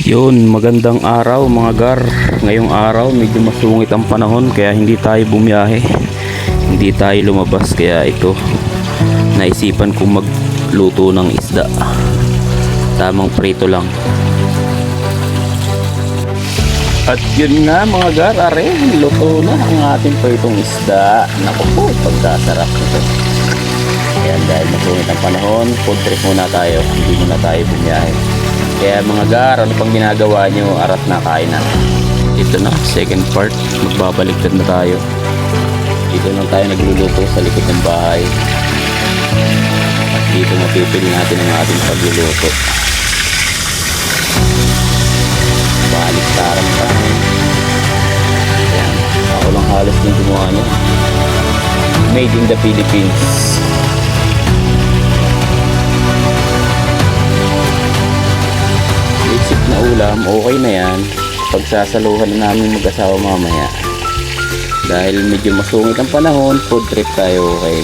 Yun, magandang araw mga gar. Ngayong araw medyo masungit ang panahon kaya hindi tayo bumiyahe. Hindi tayo lumabas kaya ito naisipan kong magluto ng isda. Tamang prito lang. At yun na mga gar, are, luto na ang ating pritong isda. Naku po, pagkasarap nito. Kaya dahil masungit ang panahon, food trip muna tayo. Hindi muna tayo bumiyahe. Kaya mga gar, ano pang ginagawa nyo? Arat na, kain na. Ito na, second part. Magbabaliktad na tayo. Dito lang tayo nagluluto sa likod ng bahay. At dito mapipili natin ang ating pagluluto. Baliktaran pa. Ayan, ako lang halos yung gumawa niya. Made in the Philippines. Basic na ulam, okay na yan. Pagsasaluhan na namin mag-asawa mamaya. Dahil medyo masungit ang panahon, food trip tayo, okay.